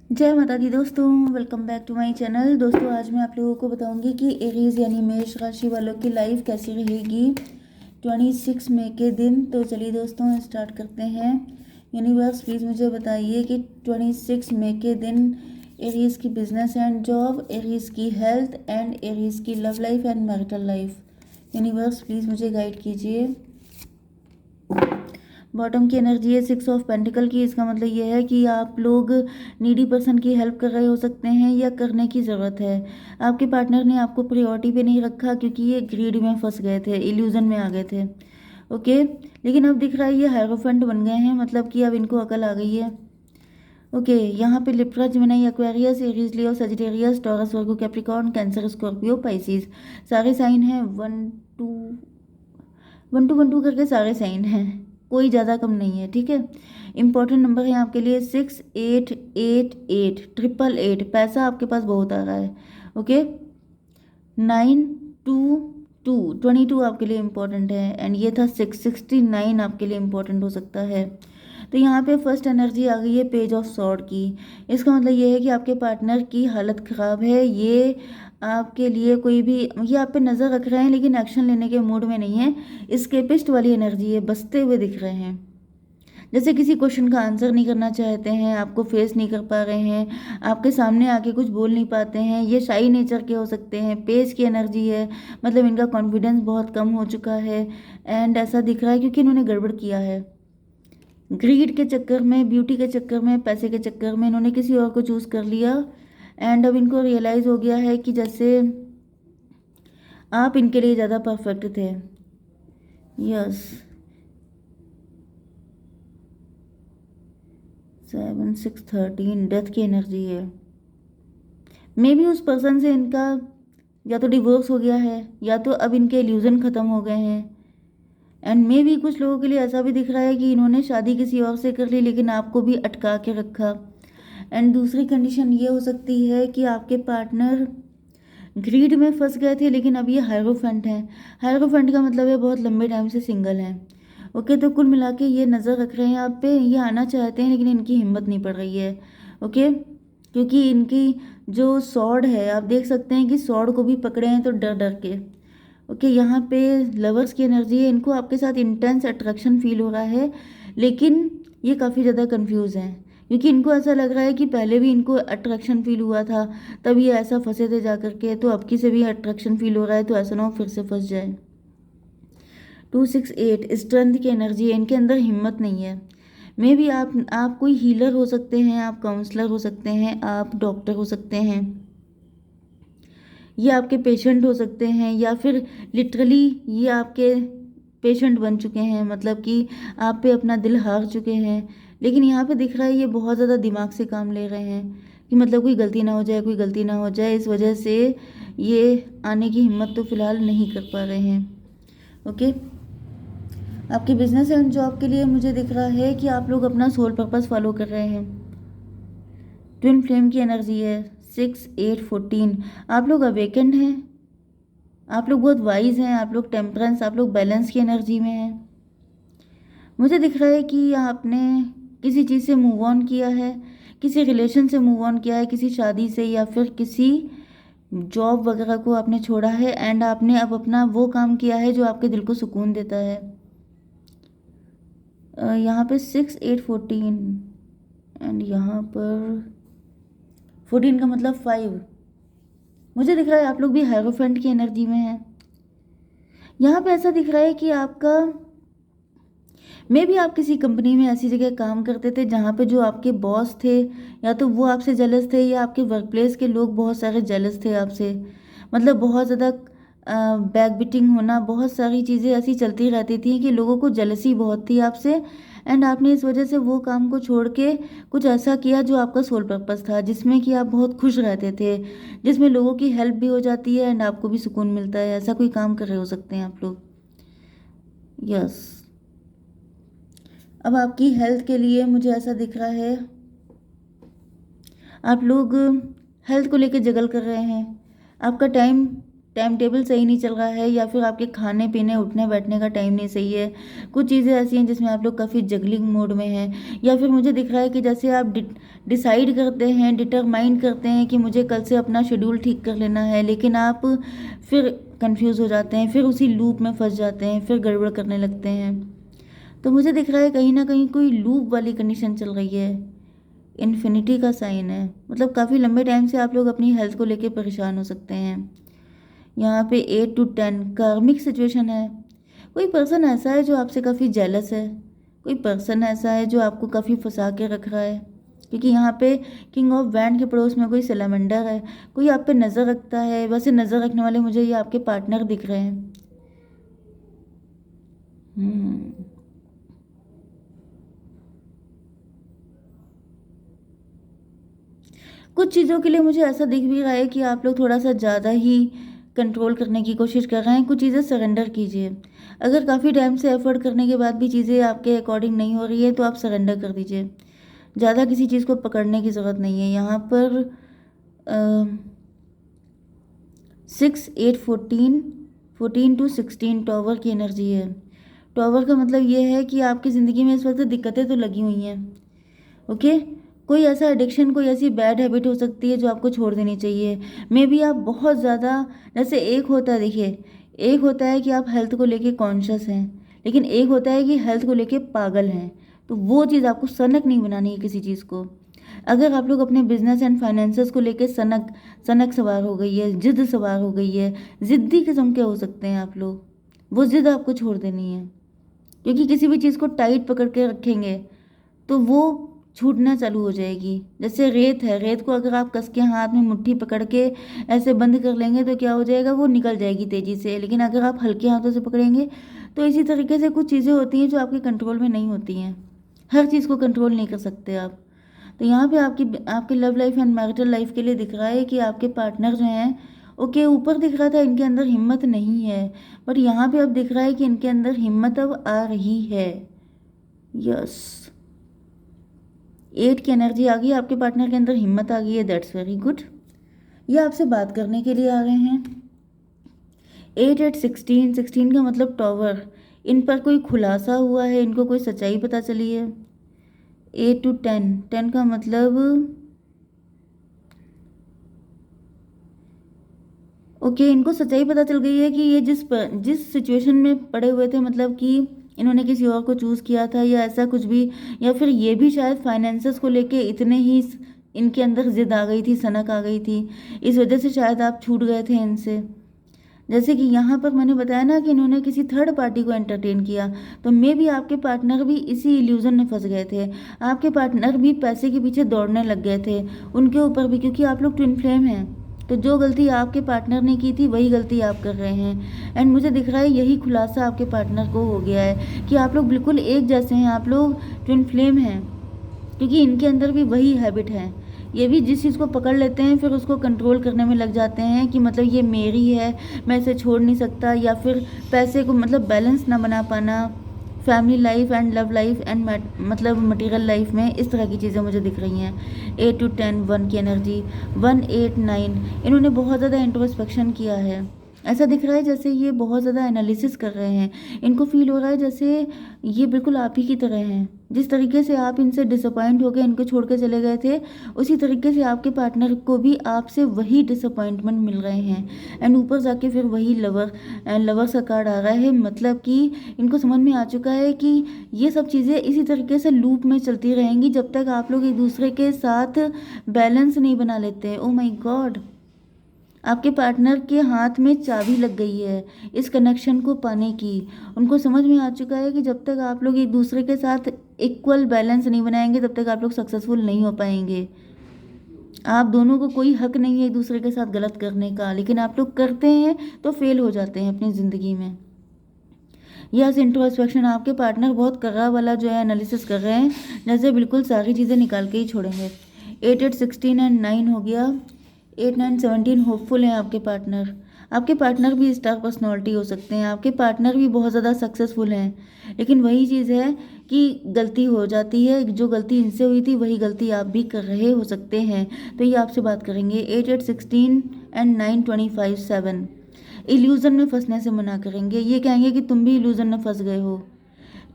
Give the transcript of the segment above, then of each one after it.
जय माता दी दोस्तों, welcome back to my channel. दोस्तों आज मैं आप लोगों को बताऊंगी कि एरीज यानी मेष राशि वालों की लाइफ कैसी रहेगी 26 मई के दिन। तो चलिए दोस्तों स्टार्ट करते हैं। यूनिवर्स प्लीज़ मुझे बताइए कि 26 मई के दिन एरीज की बिजनेस एंड जॉब, एरीज की हेल्थ एंड एरीज की love life and marital life. Universe please मुझे गाइड कीजिए। बॉटम की एनर्जी है 6 ऑफ पेंटिकल की। इसका मतलब ये है कि आप लोग नीडी पर्सन की हेल्प कर रहे हो सकते हैं या करने की ज़रूरत है। आपके पार्टनर ने आपको प्रायोरिटी पे नहीं रखा क्योंकि ये ग्रीड में फंस गए थे, इल्यूजन में आ गए थे। ओके, लेकिन अब दिख रहा है ये हायरोफेंट बन गए हैं, मतलब कि अब इनको अकल आ गई है। ओके, यहाँ पे लिब्रा, जेमिनी, एक्वेरियस, एरीज, लियो, सजिटेरियस, टॉरस, वर्गो, कैप्रिकॉर्न, कैंसर, स्कॉर्पियो, पाइसिस सारे साइन हैं। टू वन टू करके सारे साइन हैं, कोई ज़्यादा कम नहीं है। ठीक है, इंपॉर्टेंट नंबर है आपके लिए 6888 पैसा आपके पास बहुत आ रहा है। ओके, 922 आपके लिए इम्पोर्टेंट है एंड ये था 669 आपके लिए इम्पोर्टेंट हो सकता है। तो यहाँ पे फर्स्ट एनर्जी आ गई है पेज ऑफ सॉर्ड की। इसका मतलब ये है कि आपके पार्टनर की हालत ख़राब है। ये आपके लिए कोई भी, ये आप पे नज़र रख रहे हैं लेकिन एक्शन लेने के मूड में नहीं है। स्केपिस्ट वाली एनर्जी है, बसते हुए दिख रहे हैं, जैसे किसी क्वेश्चन का आंसर नहीं करना चाहते हैं, आपको फेस नहीं कर पा रहे हैं, आपके सामने आके कुछ बोल नहीं पाते हैं। ये शाई नेचर के हो सकते हैं। पेज की एनर्जी है, मतलब इनका कॉन्फिडेंस बहुत कम हो चुका है एंड ऐसा दिख रहा है क्योंकि इन्होंने गड़बड़ किया है। ग्रीड के चक्कर में, ब्यूटी के चक्कर में, पैसे के चक्कर में इन्होंने किसी और को चूज़ कर लिया एंड अब इनको रियलाइज़ हो गया है कि जैसे आप इनके लिए ज़्यादा परफेक्ट थे। यस, 7 6 13 डेथ की एनर्जी है। मे बी उस पर्सन से इनका या तो डिवोर्स हो गया है या तो अब इनके इल्यूजन ख़त्म हो गए हैं एंड मे बी कुछ लोगों के लिए ऐसा भी दिख रहा है कि इन्होंने शादी किसी और से कर ली लेकिन आपको भी अटका के रखा। एंड दूसरी कंडीशन ये हो सकती है कि आपके पार्टनर ग्रीड में फंस गए थे लेकिन अब ये हायरोफेंट हैं। हायरोफेंट का मतलब है बहुत लंबे टाइम से सिंगल हैं। ओके, तो कुल मिला के ये नज़र रख रहे हैं आप पे, ये आना चाहते हैं लेकिन इनकी हिम्मत नहीं पड़ रही है। ओके, क्योंकि इनकी जो सॉर्ड है, आप देख सकते हैं कि सॉर्ड को भी पकड़े हैं तो डर डर के। ओके, यहाँ पे लवर्स की एनर्जी है। इनको आपके साथ इंटेंस अट्रैक्शन फील हो रहा है लेकिन ये काफ़ी ज़्यादा कंफ्यूज हैं क्योंकि इनको ऐसा लग रहा है कि पहले भी इनको अट्रैक्शन फील हुआ था तब ये ऐसा फंसे थे जा करके, तो अब की से भी अट्रैक्शन फील हो रहा है, तो ऐसा ना हो फिर से फंस जाए। 268 स्ट्रेंथ की एनर्जी है, इनके अंदर हिम्मत नहीं है। मे बी आप कोई हीलर हो सकते हैं, आप काउंसलर हो सकते हैं, आप डॉक्टर हो सकते हैं, ये आपके पेशेंट हो सकते हैं या फिर लिटरली ये आपके पेशेंट बन चुके हैं, मतलब कि आप पे अपना दिल हार चुके हैं। लेकिन यहाँ पे दिख रहा है ये बहुत ज़्यादा दिमाग से काम ले रहे हैं कि मतलब कोई गलती ना हो जाए, कोई गलती ना हो जाए, इस वजह से ये आने की हिम्मत तो फिलहाल नहीं कर पा रहे हैं। ओके, आपके बिजनेस एंड जॉब के लिए मुझे दिख रहा है कि आप लोग अपना सोल पर्पस फॉलो कर रहे हैं। ट्विन फ्लेम की एनर्जी है 6 8 14। आप लोग अवेकेंड हैं, आप लोग बहुत वाइज हैं, आप लोग टेम्परेंस, आप लोग बैलेंस की एनर्जी में हैं। मुझे दिख रहा है कि आपने किसी चीज़ से मूव ऑन किया है, किसी रिलेशन से मूव ऑन किया है, किसी शादी से या फिर किसी जॉब वगैरह को आपने छोड़ा है एंड आपने अब अपना वो काम किया है जो आपके दिल को सुकून देता है। यहाँ पे 6 8 14 एंड यहाँ पर 14 का मतलब 5। मुझे दिख रहा है आप लोग भी हायरोफेंट की एनर्जी में हैं। यहाँ पे ऐसा दिख रहा है कि आपका मे भी आप किसी कंपनी में ऐसी जगह काम करते थे जहाँ पे जो आपके बॉस थे या तो वो आपसे जेलस थे या आपके वर्क प्लेस के लोग बहुत सारे जेलस थे आपसे। मतलब बहुत ज़्यादा बैक बिटिंग होना, बहुत सारी चीज़ें ऐसी चलती रहती थी कि लोगों को जेलसी बहुत थी आपसे एंड आपने इस वजह से वो काम को छोड़ के कुछ ऐसा किया जो आपका सोल पर्पस था, जिसमें कि आप बहुत खुश रहते थे, जिसमें लोगों की हेल्प भी हो जाती है एंड आपको भी सुकून मिलता है। ऐसा कोई काम कर रहे हो सकते हैं आप लोग। यस, अब आपकी हेल्थ के लिए मुझे ऐसा दिख रहा है आप लोग हेल्थ को लेकर जगल कर रहे हैं। आपका टाइम टाइम टेबल सही नहीं चल रहा है, या फिर आपके खाने पीने उठने बैठने का टाइम नहीं सही है। कुछ चीज़ें ऐसी हैं जिसमें आप लोग काफ़ी जगलिंग मोड में हैं, या फिर मुझे दिख रहा है कि जैसे आप डिसाइड करते हैं, डिटरमाइन करते हैं कि मुझे कल से अपना शेड्यूल ठीक कर लेना है, लेकिन आप फिर कंफ्यूज हो जाते हैं, फिर उसी लूप में फंस जाते हैं, फिर गड़बड़ करने लगते हैं। तो मुझे दिख रहा है कहीं ना कहीं कोई लूप वाली कंडीशन चल रही है। इन्फिनिटी का साइन है, मतलब काफ़ी लंबे टाइम से आप लोग अपनी हेल्थ को लेके परेशान हो सकते हैं। यहाँ पे 8 to 10 कार्मिक सिचुएशन है। कोई पर्सन ऐसा है जो आपसे काफ़ी जेलस है, कोई पर्सन ऐसा है जो आपको काफ़ी फंसा के रख रहा है, क्योंकि यहाँ पे किंग ऑफ वैंड के पड़ोस में कोई सिलेंडर है, कोई आप पे नज़र रखता है। वैसे नज़र रखने वाले मुझे ये आपके पार्टनर दिख रहे हैं। कुछ चीज़ों के लिए मुझे ऐसा दिख भी रहा है कि आप लोग थोड़ा सा ज़्यादा ही कंट्रोल करने की कोशिश कर रहे हैं। कुछ चीज़ें सरेंडर कीजिए। अगर काफ़ी टाइम से एफर्ट करने के बाद भी चीज़ें आपके अकॉर्डिंग नहीं हो रही है तो आप सरेंडर कर दीजिए। ज़्यादा किसी चीज़ को पकड़ने की ज़रूरत नहीं है। यहाँ पर 6 8 14 टॉवर की एनर्जी है। टॉवर का मतलब ये है कि आपकी ज़िंदगी में इस वक्त दिक्कतें तो लगी हुई हैं। ओके, कोई ऐसा एडिक्शन, कोई ऐसी बैड हैबिट हो सकती है जो आपको छोड़ देनी चाहिए। मे बी आप बहुत ज़्यादा, जैसे एक होता है, देखिए, एक होता है कि आप हेल्थ को लेके कॉन्शियस हैं, लेकिन एक होता है कि हेल्थ को लेके पागल हैं। तो वो चीज़ आपको सनक नहीं बनानी है किसी चीज़ को। अगर आप लोग अपने बिजनेस एंड फाइनेंसेस को लेके सनक सनक सवार हो गई है, जिद सवार हो गई है, ज़िद्दी किस्म के हो सकते हैं आप लोग, वो जिद आपको छोड़ देनी है। क्योंकि किसी भी चीज़ को टाइट पकड़ के रखेंगे तो वो छूटना चालू हो जाएगी। जैसे रेत है, रेत को अगर आप कस के हाथ में मुट्ठी पकड़ के ऐसे बंद कर लेंगे तो क्या हो जाएगा, वो निकल जाएगी तेज़ी से। लेकिन अगर आप हल्के हाथों से पकड़ेंगे तो इसी तरीके से कुछ चीज़ें होती हैं जो आपके कंट्रोल में नहीं होती हैं। हर चीज़ को कंट्रोल नहीं कर सकते आप। तो यहाँ पे आपकी love life and marital life के लिए दिख रहा है कि आपके पार्टनर जो हैं, ओके, ऊपर दिख रहा था इनके अंदर हिम्मत नहीं है, बट यहाँ पे अब दिख रहा है कि इनके अंदर हिम्मत अब आ रही है। यस, 8 की एनर्जी आ गई, आपके पार्टनर के अंदर हिम्मत आ गई है। That's very good. ये आपसे बात करने के लिए आ रहे हैं। 8 8 16 का मतलब टॉवर। इन पर कोई खुलासा हुआ है, इनको कोई सच्चाई पता चली है। 8 to 10 का मतलब ओके, इनको सच्चाई पता चल गई है कि ये जिस सिचुएशन में पड़े हुए थे, मतलब कि इन्होंने किसी और को चूज़ किया था या ऐसा कुछ भी, या फिर ये भी शायद फाइनेंसेस को लेके इतने ही इनके अंदर जिद आ गई थी, सनक आ गई थी, इस वजह से शायद आप छूट गए थे इनसे। जैसे कि यहाँ पर मैंने बताया ना कि इन्होंने किसी थर्ड पार्टी को एंटरटेन किया, तो मे भी आपके पार्टनर भी इसी इल्यूजन में फंस गए थे। आपके पार्टनर भी पैसे के पीछे दौड़ने लग गए थे उनके ऊपर भी, क्योंकि आप लोग ट्विन फ्लेम हैं। तो जो गलती आपके पार्टनर ने की थी वही गलती आप कर रहे हैं। एंड मुझे दिख रहा है यही खुलासा आपके पार्टनर को हो गया है कि आप लोग बिल्कुल एक जैसे हैं, आप लोग ट्विन फ्लेम हैं, क्योंकि इनके अंदर भी वही हैबिट है। ये भी जिस चीज़ को पकड़ लेते हैं फिर उसको कंट्रोल करने में लग जाते हैं कि मतलब ये मेरी है, मैं इसे छोड़ नहीं सकता, या फिर पैसे को मतलब बैलेंस ना बना पाना, family life and love life and मतलब मटेरियल लाइफ में, इस तरह की चीज़ें मुझे दिख रही हैं। 8 to 10 1 की एनर्जी, 1 8 9, इन्होंने बहुत ज़्यादा इंट्रोस्पेक्शन किया है। ऐसा दिख रहा है जैसे ये बहुत ज़्यादा एनालिसिस कर रहे हैं। इनको फील हो रहा है जैसे ये बिल्कुल आप ही की तरह हैं। जिस तरीके से आप इनसे डिसअपॉइंट होकर इनको छोड़ के चले गए थे, उसी तरीके से आपके पार्टनर को भी आपसे वही डिसअपॉइंटमेंट मिल रहे हैं। एंड ऊपर जाके फिर वही लवर का कार्ड आ रहा है, मतलब कि इनको समझ में आ चुका है कि ये सब चीज़ें इसी तरीके से लूप में चलती रहेंगी जब तक आप लोग एक दूसरे के साथ बैलेंस नहीं बना लेते। ओ माई गॉड, आपके पार्टनर के हाथ में चाबी लग गई है इस कनेक्शन को पाने की। उनको समझ में आ चुका है कि जब तक आप लोग एक दूसरे के साथ इक्वल बैलेंस नहीं बनाएंगे तब तक आप लोग सक्सेसफुल नहीं हो पाएंगे। आप दोनों को कोई हक नहीं है एक दूसरे के साथ गलत करने का, लेकिन आप लोग करते हैं तो फेल हो जाते हैं अपनी ज़िंदगी में। यस, इंट्रोस्पेक्शन, आपके पार्टनर बहुत कर्रा वाला जो है एनालिसिस कर रहे हैं, जैसे बिल्कुल सारी चीज़ें निकाल के ही छोड़ेंगे। 8 8 16 एंड 9 हो गया। 8 9 17 होपफुल हैं आपके पार्टनर। आपके पार्टनर भी स्टार पर्सनैलिटी हो सकते हैं, आपके पार्टनर भी बहुत ज़्यादा सक्सेसफुल हैं, लेकिन वही चीज़ है कि गलती हो जाती है। जो गलती इनसे हुई थी वही गलती आप भी कर रहे हो सकते हैं। तो ये आपसे बात करेंगे। 8 8 16 एंड 9 25 7। इल्यूज़न में फंसने से मना करेंगे। ये कहेंगे कि तुम भी इल्यूज़न में फंस गए हो।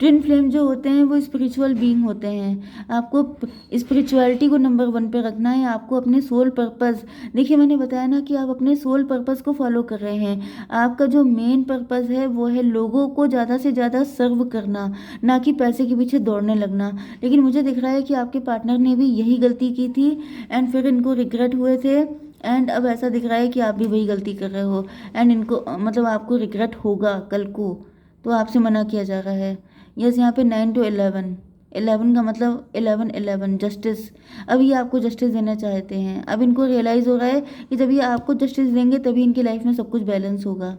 ट्विन फ्लेम जो होते हैं वो स्पिरिचुअल बीइंग होते हैं। आपको स्पिरिचुअलिटी को नंबर 1 पे रखना है। आपको अपने सोल पर्पस, देखिए मैंने बताया ना कि आप अपने सोल पर्पस को फॉलो कर रहे हैं। आपका जो मेन पर्पस है वो है लोगों को ज़्यादा से ज़्यादा सर्व करना, ना कि पैसे के पीछे दौड़ने लगना। लेकिन मुझे दिख रहा है कि आपके पार्टनर ने भी यही गलती की थी एंड फिर इनको रिग्रेट हुए थे, एंड अब ऐसा दिख रहा है कि आप भी वही गलती कर रहे हो एंड इनको मतलब आपको रिग्रेट होगा कल को, तो आपसे मना किया जा रहा है। यस, यहाँ पे 9 to 11, 11 का मतलब 11 जस्टिस। अब ये आपको जस्टिस देना चाहते हैं। अब इनको रियलाइज़ हो रहा है कि जब ये आपको जस्टिस देंगे तभी इनकी लाइफ में सब कुछ बैलेंस होगा।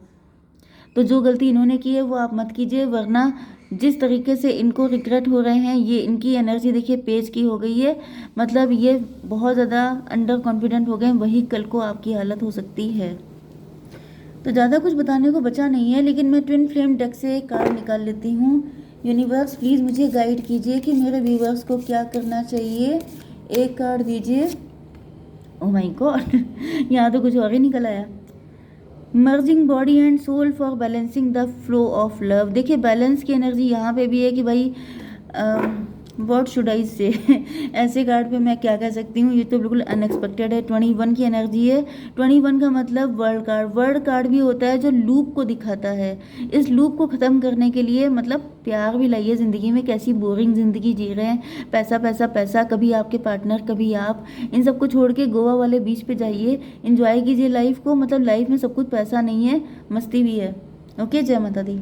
तो जो गलती इन्होंने की है वो आप मत कीजिए, वरना जिस तरीके से इनको रिग्रेट हो रहे हैं, ये इनकी एनर्जी देखिए पेज की हो गई है, मतलब ये बहुत ज़्यादा अंडर कॉन्फिडेंट हो गए हैं, वही कल को आपकी हालत हो सकती है। तो ज़्यादा कुछ बताने को बचा नहीं है, लेकिन मैं ट्विन फ्लेम डेक से एक कार्ड निकाल लेती हूँ। यूनिवर्स प्लीज़ मुझे गाइड कीजिए कि मेरे व्यूवर्स को क्या करना चाहिए। एक कार्ड दीजिए। ओह माय गॉड यहाँ तो कुछ और ही निकल आया। Merging body and soul for balancing the flow of love. देखिए बैलेंस की एनर्जी यहाँ पे भी है कि भाई व्हाट शुड आई से ऐसे कार्ड पे मैं क्या कह सकती हूँ, ये तो बिल्कुल अनएक्सपेक्टेड है। 21 की एनर्जी है। 21 का मतलब वर्ल्ड कार्ड। वर्ल्ड कार्ड भी होता है जो लूप को दिखाता है। इस लूप को ख़त्म करने के लिए मतलब प्यार भी लाइए ज़िंदगी में। कैसी बोरिंग ज़िंदगी जी रहे हैं, पैसा पैसा पैसा, कभी आपके पार्टनर कभी आप, इन सब को छोड़ के गोवा वाले बीच पे जाइए, इंजॉय कीजिए लाइफ को। मतलब लाइफ में सब कुछ पैसा नहीं है, मस्ती भी है। ओके, जय माता दी।